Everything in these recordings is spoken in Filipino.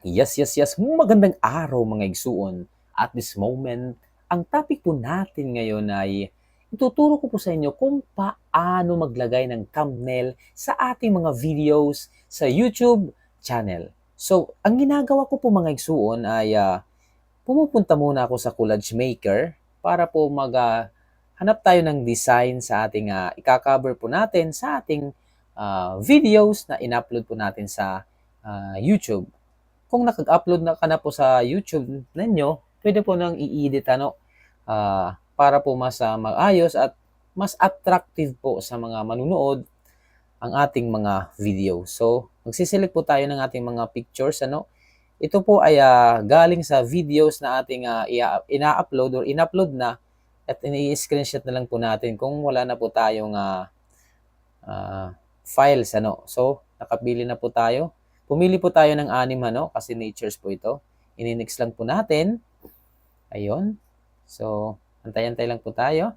Yes. Magandang araw mga igsuon. At this moment, ang topic po natin ngayon ay ituturo ko po sa inyo kung paano maglagay ng thumbnail sa ating mga videos sa YouTube channel. So, ang ginagawa ko po mga igsuon ay pumupunta muna ako sa Collage Maker para po hanap tayo ng design sa ating ika-cover po natin sa ating videos na in-upload po natin sa YouTube. Kung nakag-upload na ka na po sa YouTube ninyo, pwede po nang i-edit para po mas maayos at mas attractive po sa mga manunood ang ating mga video. So, magsiselect po tayo ng ating mga pictures. Ito po ay galing sa videos na ating ina-upload or in-upload na at ini-screenshot na lang po natin kung wala na po tayong files. So, nakabili na po tayo. Pumili po tayo ng 6 kasi natures po ito. Ininix lang po natin. Ayun. So, antay-antay lang po tayo.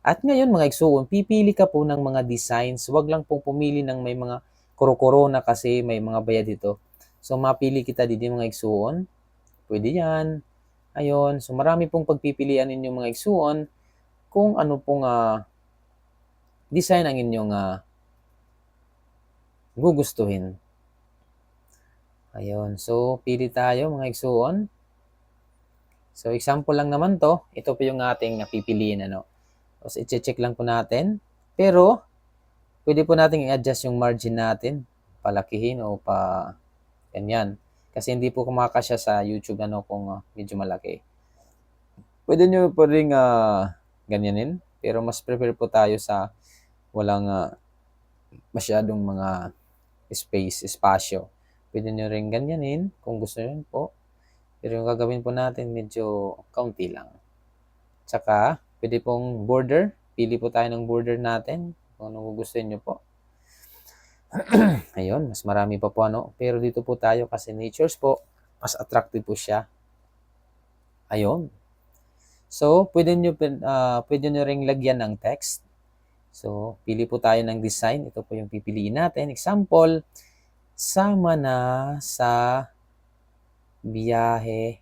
At ngayon mga igsuon, pipili ka po ng mga designs. Huwag lang pong pumili ng may mga kuro-corona kasi may mga bayad dito. So, mapili kita dito mga igsuon. Pwede yan. Ayun. So, marami pong pagpipilian ninyo mga igsuon kung ano pong design ang inyong gugustuhin. Ayun. So, pili tayo mga igsuon. So, example lang naman to. Ito po yung ating napipiliin. Tapos, i-check lang po natin. Pero, pwede po natin i-adjust yung margin natin. Palakihin o ganyan. Kasi hindi po kumakasya sa YouTube kung medyo malaki. Pwede nyo po rin ganyanin. Pero mas prefer po tayo sa walang masyadong mga espasyo. Pwede nyo rin ganyanin kung gusto nyo po. Pero yung gagawin po natin medyo kaunti lang. Tsaka, pwede pong border. Pili po tayo ng border natin kung ano gusto nyo po. Ayun, mas marami pa po Pero dito po tayo kasi natures po, mas attractive po siya. Ayun. So, pwede nyo ring lagyan ng text. So, pili po tayo ng design. Ito po yung pipiliin natin. Example, sama na sa biyahe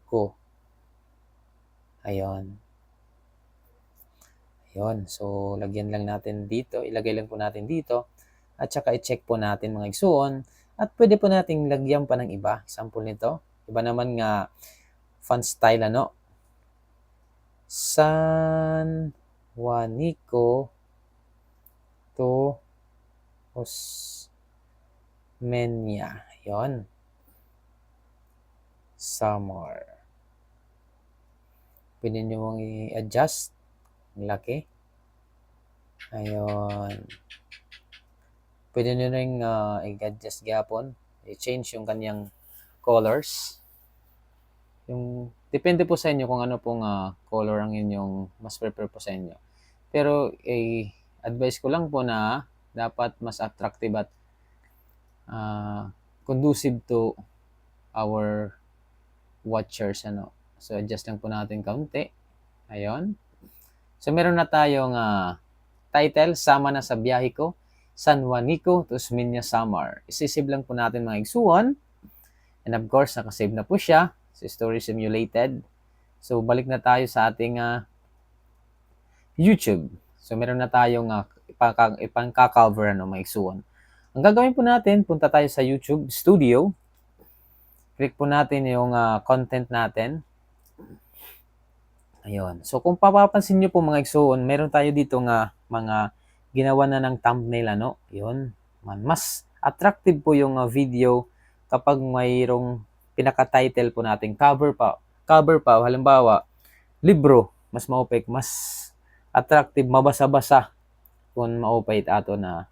ko. Ayun. Ayun. So, lagyan lang natin dito. Ilagay lang po natin dito. At saka i-check po natin mga igsuon. At pwede po nating lagyan pa ng iba. Example nito. Iba naman nga font style San Juanico to Osmeña. Ayun. Summer. Pwede nyo mong i-adjust. Ang laki. Ayun. Pwede nyo rin i-adjust gapon. I-change yung kanyang colors. Depende po sa inyo kung ano pong color ang inyong mas prefer po sa inyo. Pero advice ko lang po na dapat mas attractive at conducive to our watchers. So, adjust lang po natin kaunti. Ayun. So, meron na tayong title, Sama na sa biyahe ko, San Juanico to Osmeña Samar. Isisave lang po natin mga igsuon. And of course, nakasave na po siya. So, story simulated. So, balik na tayo sa ating YouTube. So, meron na tayong ipang-cover mga igsuon. Ang gagawin po natin, punta tayo sa YouTube Studio. Click po natin yung content natin. Ayun. So, kung papapansin nyo po mga igsuon, meron tayo dito mga ginawa na ng thumbnail. Yun. Mas attractive po yung video kapag mayroong pinaka-title po natin. Cover pa. Halimbawa, libro. Mas maupik. Mas attractive. Mabasa-basa kung maupay ato na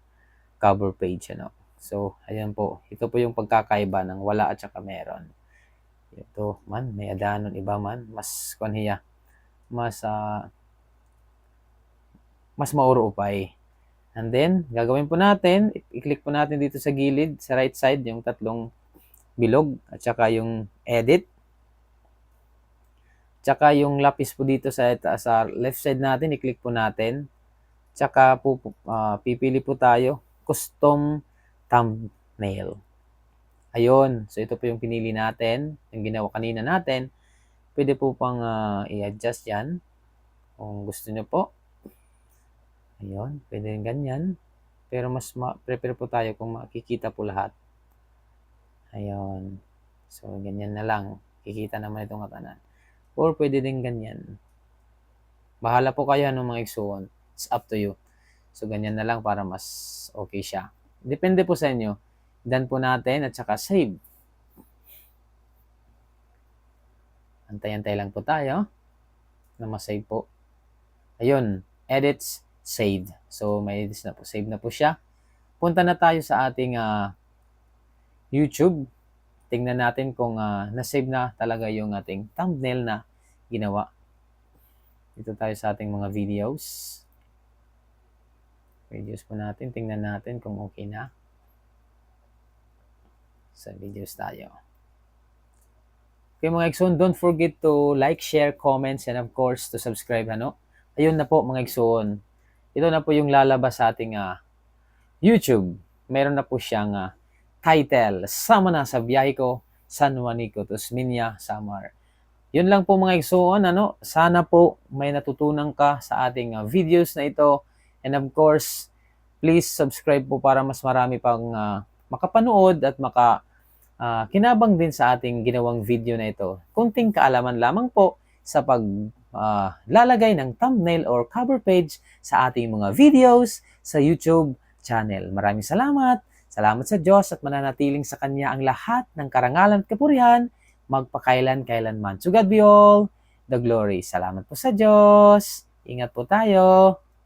cover page. So, ayan po. Ito po yung pagkakaiba ng wala at saka meron. Ito man, may adanon iba man. Mas kanhiya. Mas mauro upay. And then, gagawin po natin, i-click po natin dito sa gilid, sa right side, yung tatlong bilog, at saka yung edit. Tsaka yung lapis po dito sa left side natin, i-click po natin. Tsaka po, pipili po tayo, custom thumbnail. Ayun, so ito po yung pinili natin, yung ginawa kanina natin. Pwede po pang i-adjust yan kung gusto nyo po. Ayun, pwede rin ganyan. Pero mas prefer po tayo kung makikita po lahat. Ayun. So, ganyan na lang. Kikita naman itong katanan. Or pwede din ganyan. Bahala po kayo ng mga igsuon. It's up to you. So, ganyan na lang para mas okay siya. Depende po sa inyo. Done po natin at saka save. Antay-antay lang po tayo na ma-save po. Ayun, edits, saved. So, may edits na po. Save na po siya. Punta na tayo sa ating YouTube. Tingnan natin kung na-save na talaga yung ating thumbnail na ginawa. Dito tayo sa ating mga videos. Videos po natin. Tingnan natin kung okay na. Sa videos tayo. Okay mga Igsoon, don't forget to like, share, comments, and of course to subscribe. Ayun na po mga Igsoon. Ito na po yung lalabas sa ating YouTube. Meron na po siyang title. Sama na sa biyahe ko, San Juanico, Tusminia, Samar. Yun lang po mga Igsoon. Sana po may natutunan ka sa ating videos na ito. And of course, please subscribe po para mas marami pang makapanood at kinabang din sa ating ginawang video na ito. Kunting kaalaman lamang po sa paglalagay ng thumbnail or cover page sa ating mga videos sa YouTube channel. Maraming salamat. Salamat sa Diyos at mananatiling sa Kanya ang lahat ng karangalan at kapurihan magpakailan-kailanman. To God be all the glory. Salamat po sa Diyos. Ingat po tayo.